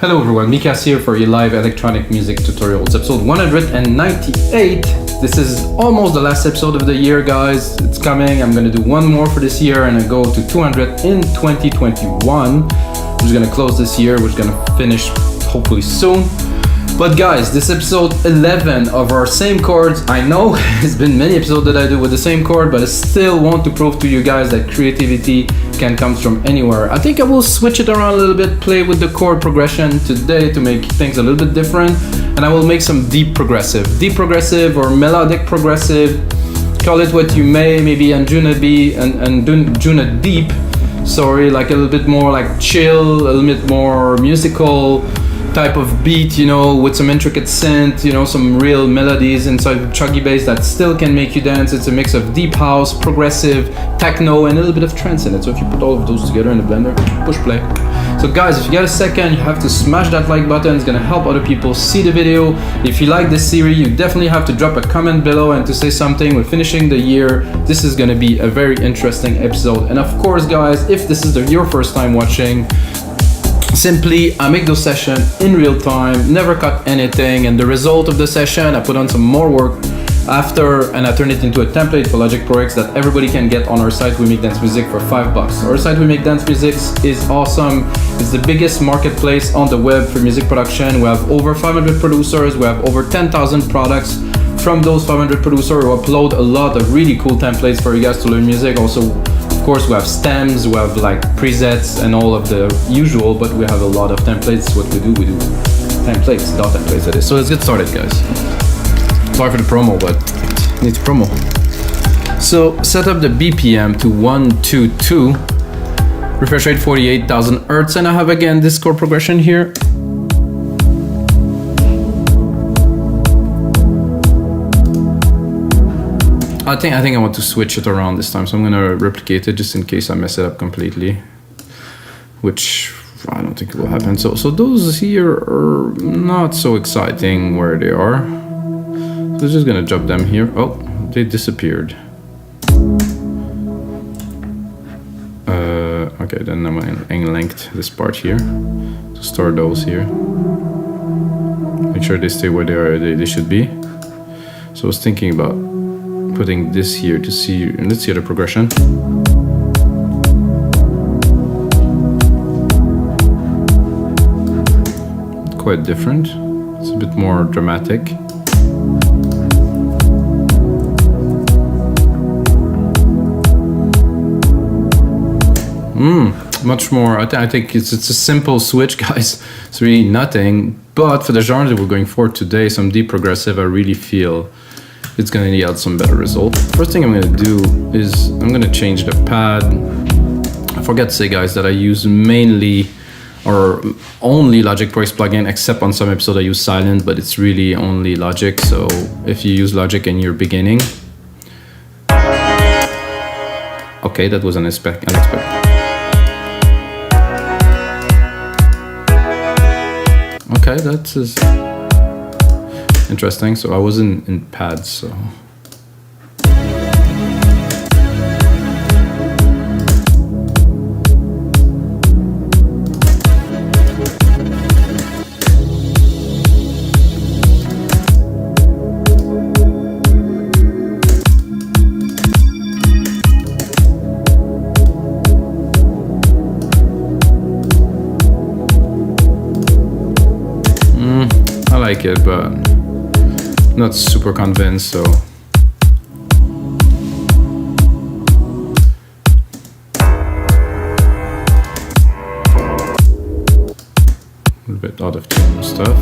Hello everyone, Mikas here for your live electronic music tutorials, episode 198. This is almost the last episode of the year, guys. It's coming. I'm gonna do one more for this year and I go to 200 in 2021. We're just gonna close this year. We're just gonna finish hopefully soon. But guys, this episode 11 of our same chords. I know it's been many episodes that I do with the same chord, but I still want to prove to you guys that creativity can come from anywhere. I think I will switch it around a little bit, play with the chord progression today to make things a little bit different, and I will make some deep progressive or melodic progressive. Call it what you may, maybe Anjunadeep, like a little bit more like chill, a little bit more musical type of beat, you know, with some intricate synth, you know, some real melodies inside the chuggy bass that still can make you dance. It's a mix of deep house, progressive, techno, and a little bit of trance in it. So if you put all of those together in the blender, push play. So guys, if you get a second, you have to smash that like button. It's gonna help other people see the video. If you like this series, you definitely have to drop a comment below and to say something. We're finishing the year. This is gonna be a very interesting episode. And of course, guys, if this is your first time watching, simply I make those sessions in real time, never cut anything, and the result of the session I put on some more work after and I turn it into a template for Logic Pro X that everybody can get on our site. We make dance music for $5. Our site We Make Dance Music is awesome. It's the biggest marketplace on the web for music production. We have over 500 producers, we have over 10,000 products. From those 500 producers, we upload a lot of really cool templates for you guys to learn music. Also, of course, we have stems, we have like presets and all of the usual, but we have a lot of templates. What we do templates, dot templates that is. So let's get started, guys. Sorry for the promo, but it needs promo. So set up the BPM to 122, refresh rate 48,000 Hertz, and I have again this chord progression here. I think I want to switch it around this time, so I'm gonna replicate it just in case I mess it up completely, which I don't think will happen. So those here are not so exciting where they are. So I'm just gonna drop them here. Oh, they disappeared. Okay, then I'm gonna length this part here. So store those here. Make sure they stay where they should be. So I was thinking about putting this here to see, and let's see the progression. Quite different. It's a bit more dramatic. Much more. I think it's a simple switch, guys. It's really nothing. But for the genre that we're going for today, some deep progressive, I really feel it's gonna yield some better result. First thing I'm gonna do is I'm gonna change the pad. I forgot to say, guys, that I use mainly or only Logic Pro X plugin, except on some episodes I use Silent, but it's really only Logic. So if you use Logic and you're beginning, okay, that was unexpected. Okay, that is interesting. So I was in pads, so. I like it, but not super convinced, so. A little bit out of tune stuff.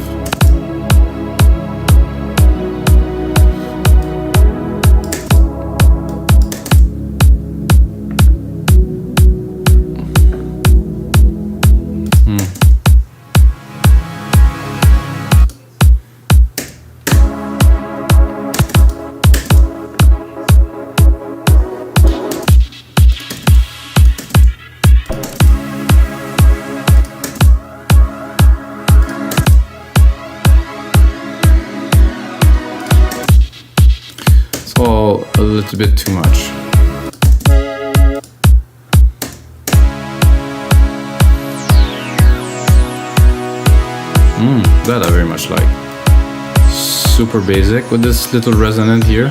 A little bit too much. That I very much like. Super basic with this little resonant here.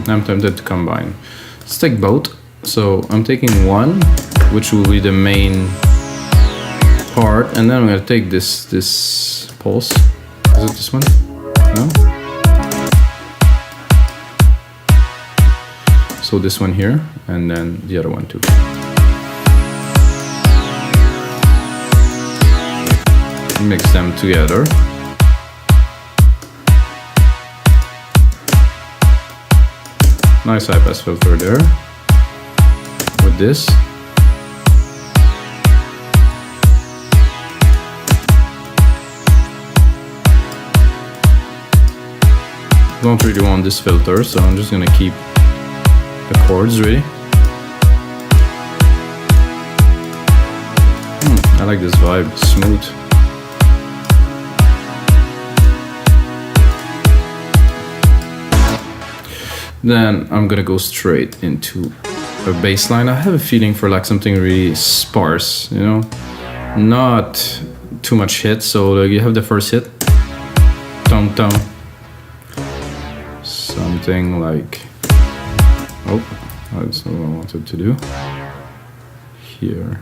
I'm tempted to combine. Let's take both. So I'm taking one, which will be the main part, and then I'm gonna take this pulse. Is it this one? No? So this one here, and then the other one too. Mix them together. Nice high pass filter there with this. Don't really want this filter, so I'm just gonna keep the chords ready. I like this vibe, smooth. Then I'm gonna go straight into a bass line. I have a feeling for like something really sparse, you know, not too much hit. So like you have the first hit, tom tom, something like, oh, that's not what I wanted to do here.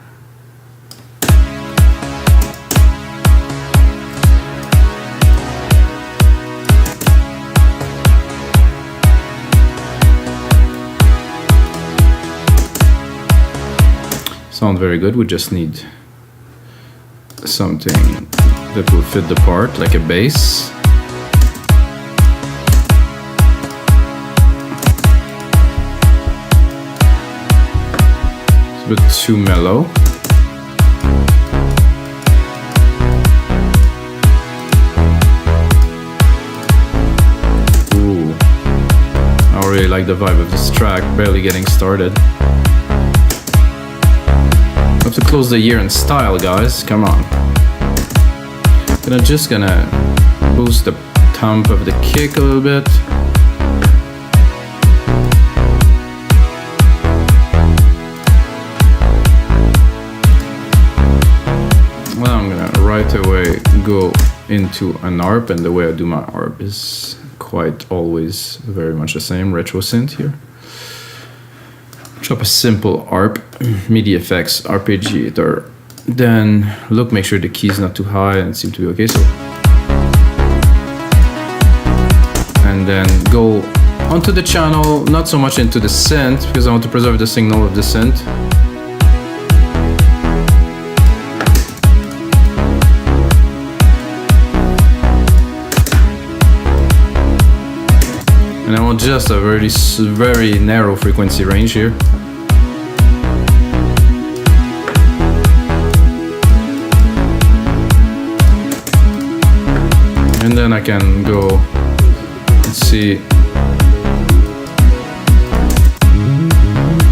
Sound very good. We just need something that will fit the part, like a bass. It's a bit too mellow. Ooh, I really like the vibe of this track. Barely getting started. Have to close the year in style, guys. Come on. Just gonna boost the thump of the kick a little bit. Well, I'm gonna right away go into an arp, and the way I do my arp is quite always very much the same. Retro synth here. Drop a simple arp, MIDI effects, arpeggiator. Then look, make sure the key is not too high, and it seems to be okay. So, and then go onto the channel, not so much into the synth because I want to preserve the signal of the synth. And I want just a very narrow frequency range here. And then I can go, let's see.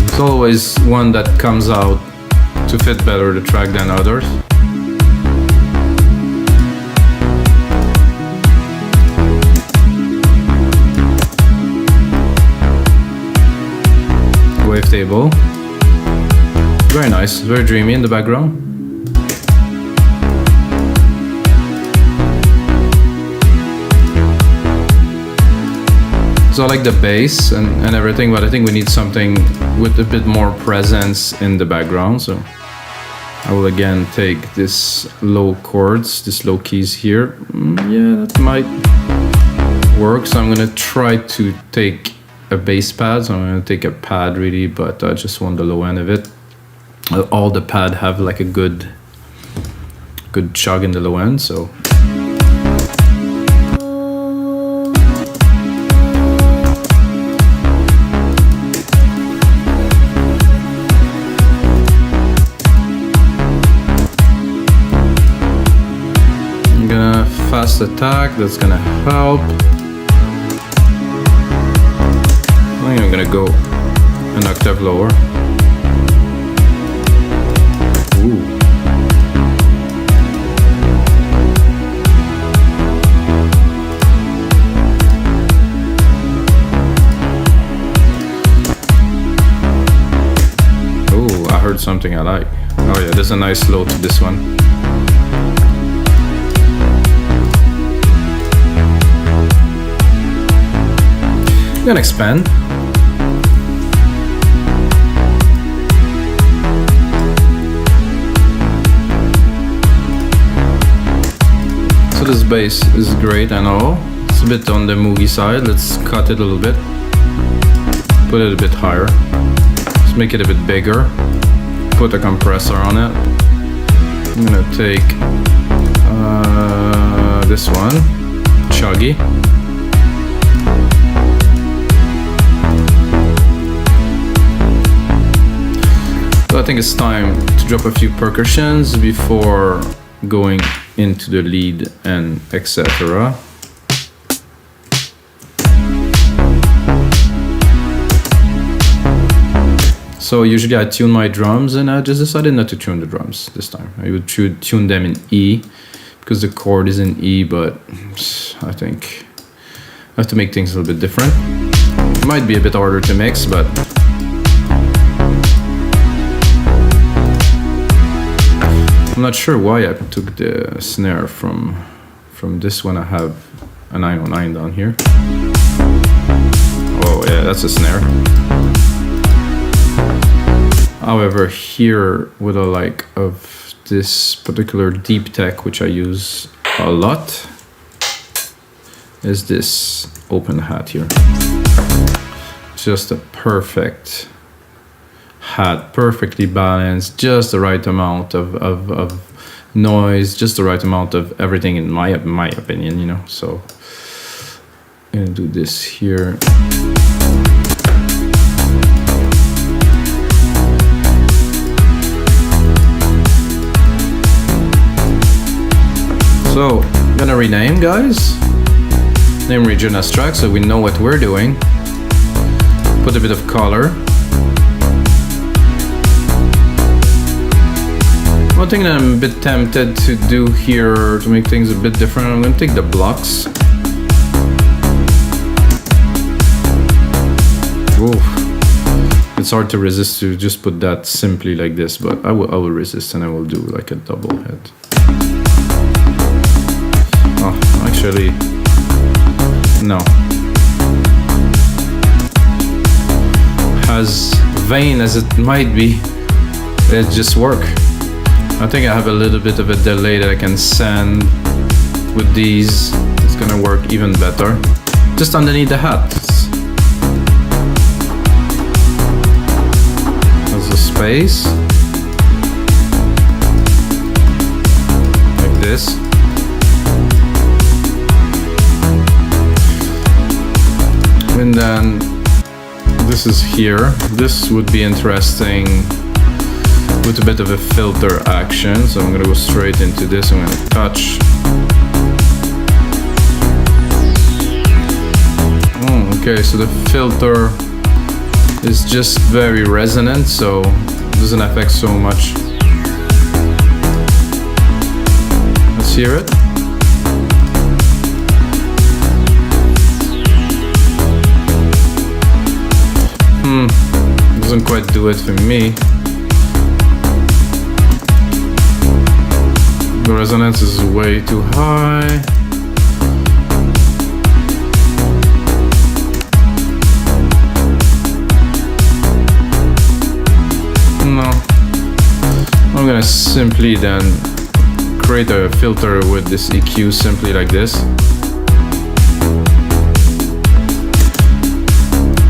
It's always one that comes out to fit better the track than others. Wavetable. Very nice, very dreamy in the background. So I like the bass and everything, but I think we need something with a bit more presence in the background. So I will again take this low chords, this low keys here. Yeah, that might work. So I'm gonna try to take a bass pad. So I'm gonna take a pad really, but I just want the low end of it. All the pad have like a good chug in the low end. So fast attack, that's gonna help. I think I'm gonna go an octave lower. Ooh. something I like. Oh yeah, there's a nice low to this one. I'm gonna expand. So this bass is great, I know. It's a bit on the moogie side. Let's cut it a little bit. Put it a bit higher. Let's make it a bit bigger. Put a compressor on it. I'm gonna take this one, chuggy. So I think it's time to drop a few percussions before going into the lead and etc. So usually I tune my drums, and I just decided not to tune the drums this time. I would tune them in E because the chord is in E, but I think I have to make things a little bit different. It might be a bit harder to mix, but I'm not sure why I took the snare from this one. I have a 909 down here. Oh yeah, that's a snare. However, here with a like of this particular deep tech, which I use a lot, is this open hat here. Just a perfect hat, perfectly balanced, just the right amount of noise, just the right amount of everything in my opinion, you know. So I'm gonna do this here. So I'm gonna rename, guys. Name region as track so we know what we're doing. Put a bit of color. One thing that I'm a bit tempted to do here to make things a bit different, I'm going to take the blocks. Ooh. It's hard to resist to just put that simply like this, but I will resist, and I will do like a double head. Oh, actually, no. As vain as it might be, it just works. I think I have a little bit of a delay that I can send with these. It's gonna work even better. Just underneath the hat. There's a space. Like this. And then this is here. This would be interesting with a bit of a filter action, so I'm gonna go straight into this. I'm gonna touch. Okay, so the filter is just very resonant, so it doesn't affect so much. Let's hear it. Doesn't quite do it for me. The resonance is way too high. No. I'm gonna simply then create a filter with this EQ simply like this.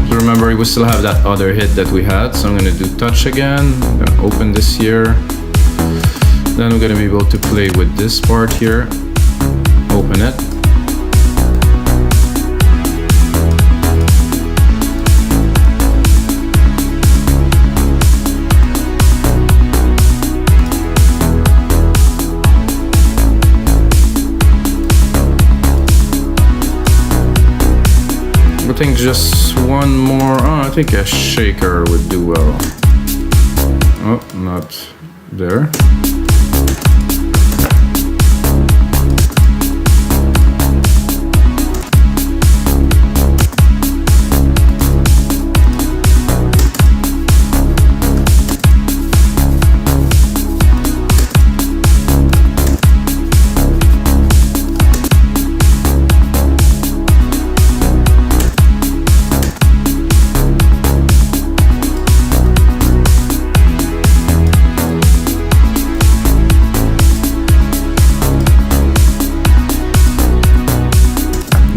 So remember, we still have that other hit that we had, so I'm gonna do touch again. I'm gonna open this here. Then we're going to be able to play with this part here. Open it. I think just one more. Oh, I think a shaker would do well. Oh, not there.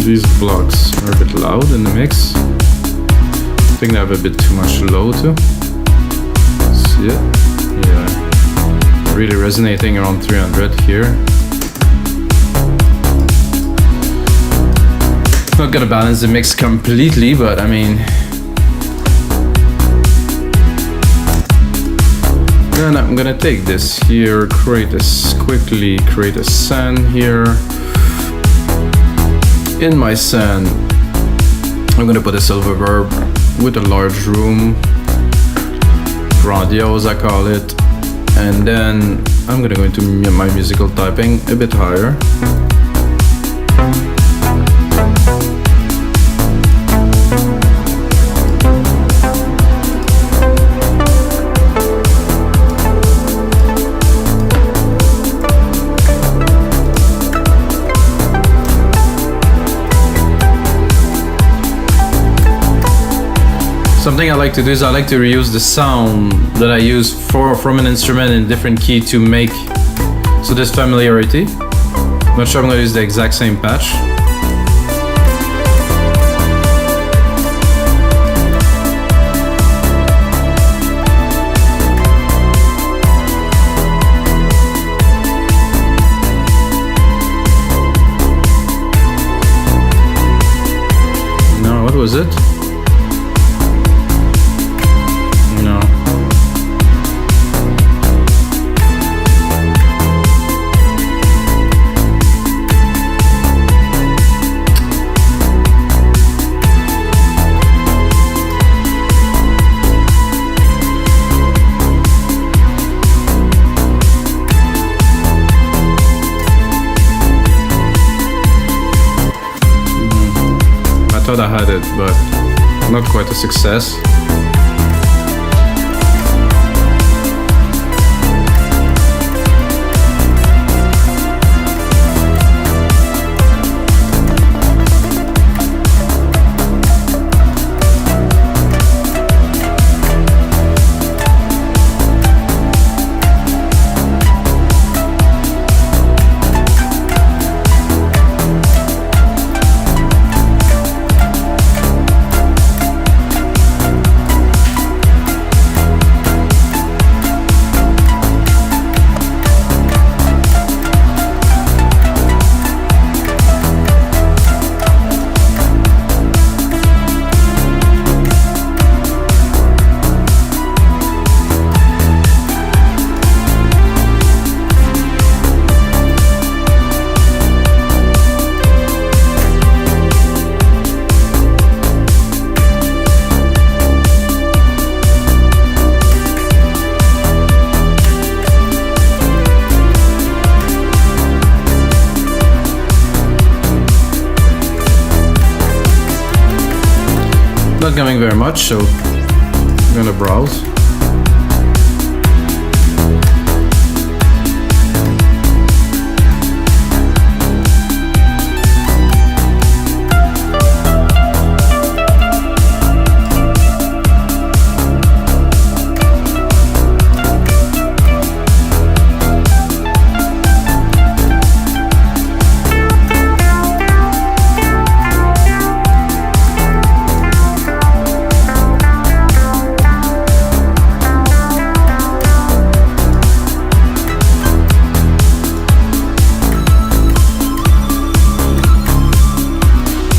These blocks are a bit loud in the mix. I think they have a bit too much low too. See it? Yeah. Really resonating around 300 here. Not gonna balance the mix completely, but I mean. Then I'm gonna take this here, quickly create a send here. In my send, I'm gonna put a silver verb with a large room, grandiose I call it, and then I'm gonna go into my musical typing a bit higher. Something I like to do is I like to reuse the sound that I use from an instrument in different key to make so there's familiarity. I'm not sure I'm gonna use the exact same patch. No, what was it? I thought I had it, but not quite a success. Not coming very much, so I'm gonna browse.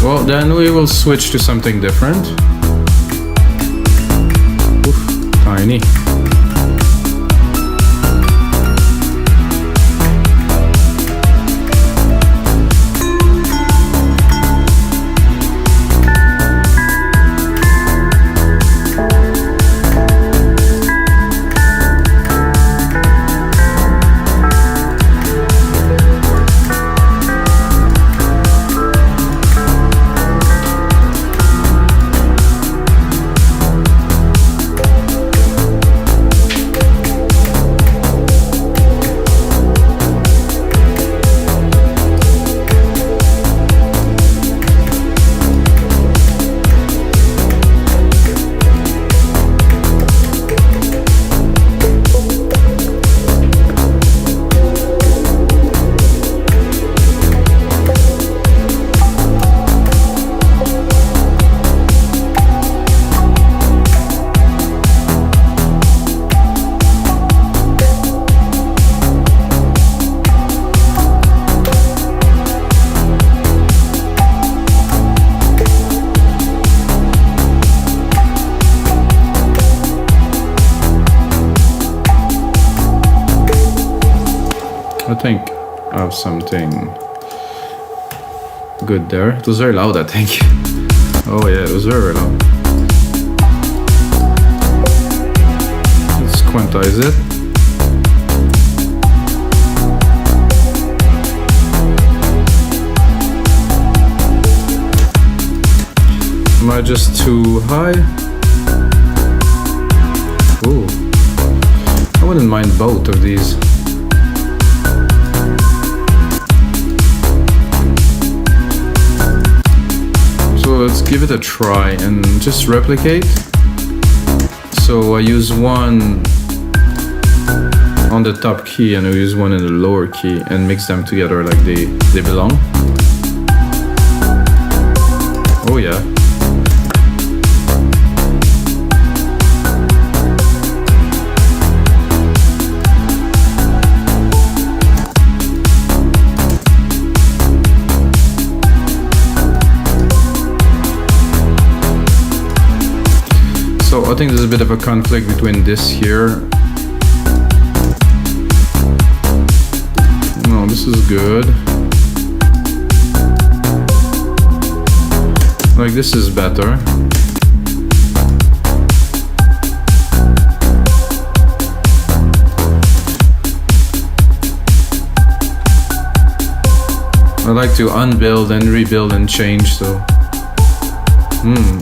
Well, then we will switch to something different. Oof, tiny. I think I have something good there. It was very loud, I think. Oh yeah, it was very loud. Let's quantize it. Am I just too high? Ooh. I wouldn't mind both of these. So let's give it a try and just replicate. So I use one on the top key and I use one in the lower key and mix them together like they belong. Oh yeah. So I think there's a bit of a conflict between this here. No, this is good. Like this is better. I like to unbuild and rebuild and change, so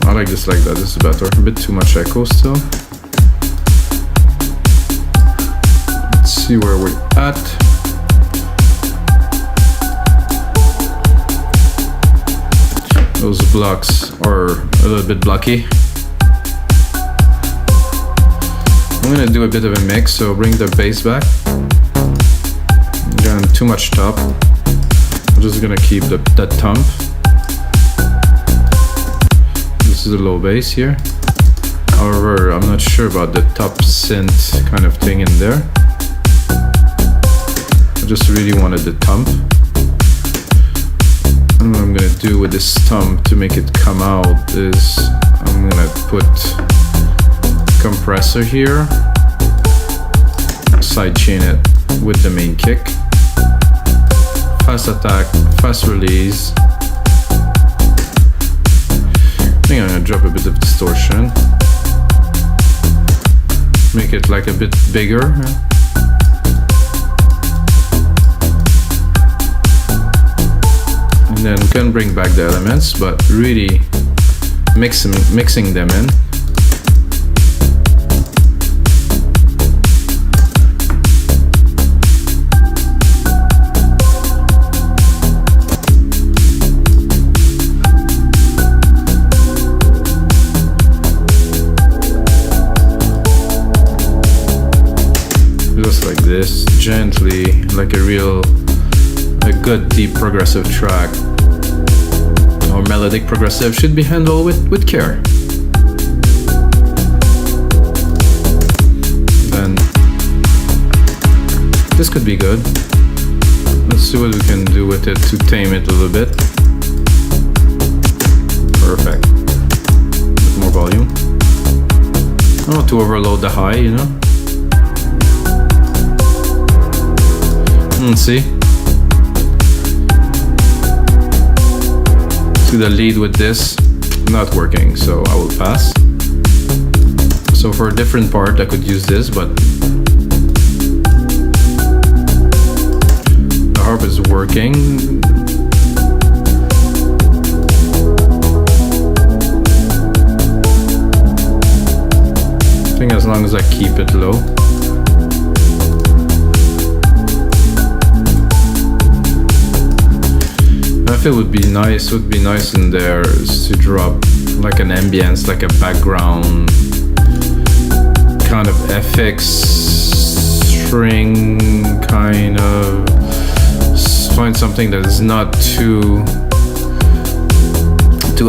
I like this like that. This is better. A bit too much echo still. Let's see where we're at. Those blocks are a little bit blocky. I'm gonna do a bit of a mix, so bring the bass back. Again, too much top. I'm just gonna keep that thump. This is a low bass here. However, I'm not sure about the top synth kind of thing in there. I just really wanted the thump. And what I'm gonna do with this thump to make it come out is I'm gonna put compressor here, sidechain it with the main kick, fast attack, fast release. I think I'm gonna drop a bit of distortion, make it like a bit bigger. And then we can bring back the elements, but really mixing them in. Just like this, gently, like a good deep progressive track or melodic progressive should be handled with care. Then this could be good. Let's see what we can do with it to tame it a little bit. Perfect. A bit more volume. Not to overload the high, you know. See the lead with this not working, so I will pass. So for a different part I could use this, but the harp is working. I think as long as I keep it low. It would be nice in there is to drop like an ambience, like a background kind of FX string kind of, find something that is not too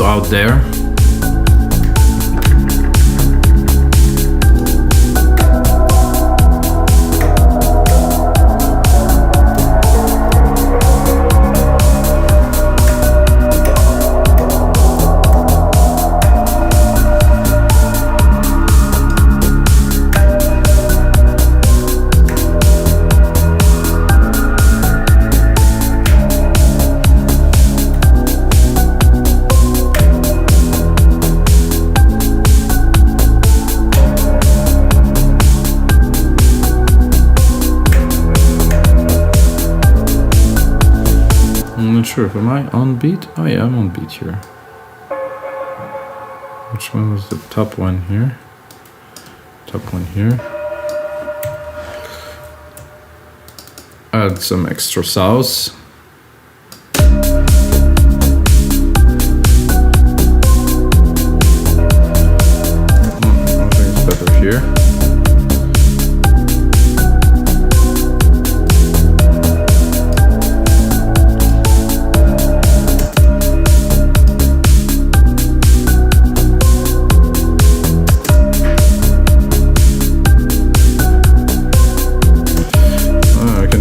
out there. I'm not sure. Am I on beat? Oh yeah, I'm on beat here. Which one was the top one here? Top one here. Add some extra sauce. I think it's better here.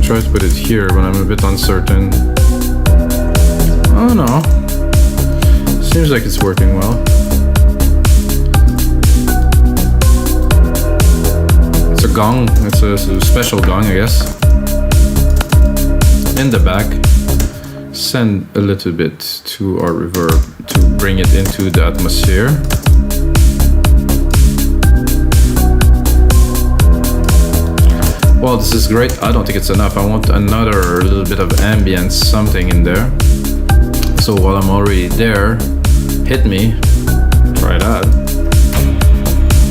Try to put it here when I'm a bit uncertain. Oh no, seems like it's working well. It's a gong, it's a special gong, I guess. In the back, send a little bit to our reverb to bring it into the atmosphere. Well, this is great. I don't think it's enough. I want another little bit of ambience, something in there. So while I'm already there, hit me. Try that.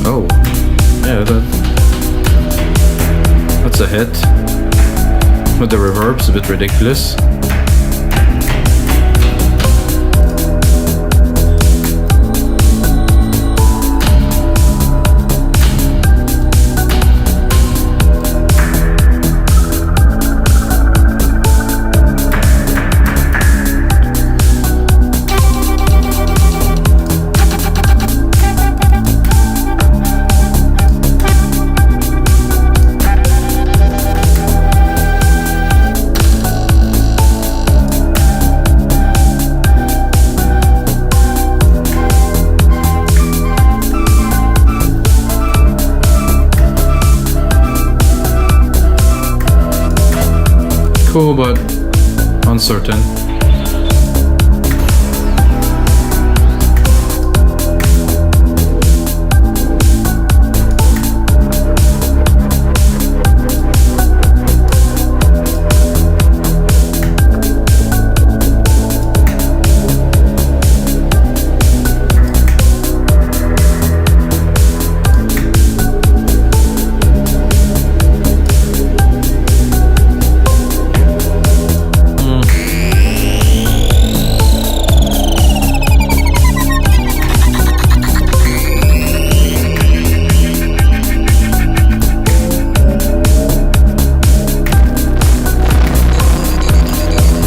Oh, yeah, that's a hit. But the reverb's a bit ridiculous. Cool, but uncertain.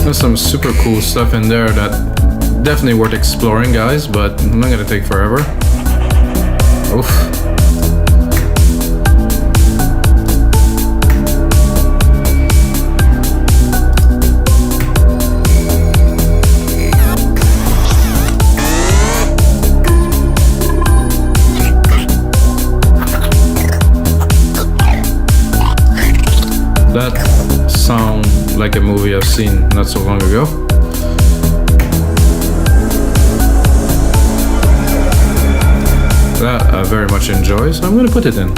There's some super cool stuff in there that definitely worth exploring, guys, but I'm not gonna take forever. Oof. That sound like a movie I've seen not so long ago. That I very much enjoy, so I'm gonna put it in.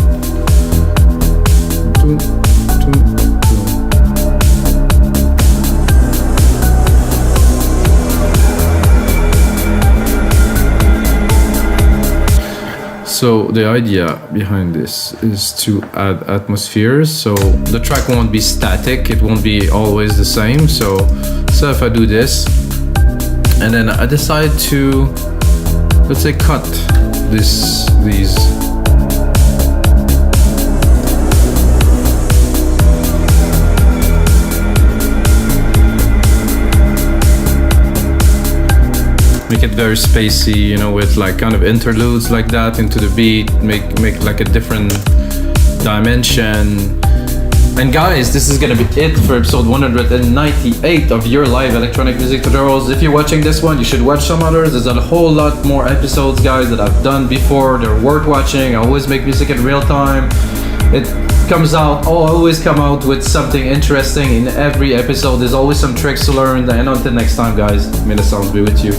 So the idea behind this is to add atmospheres, so the track won't be static, it won't be always the same. So if I do this, and then I decide to, let's say, cut these. Make it very spacey, you know, with like kind of interludes like that into the beat, make like a different dimension. And guys, this is gonna be it for episode 198 of your live electronic music tutorials. If you're watching this one, you should watch some others. There's a whole lot more episodes, guys, that I've done before. They're worth watching. I always make music in real time. It comes out, I'll always come out with something interesting in every episode. There's always some tricks to learn. And until next time, guys, may the sounds be with you.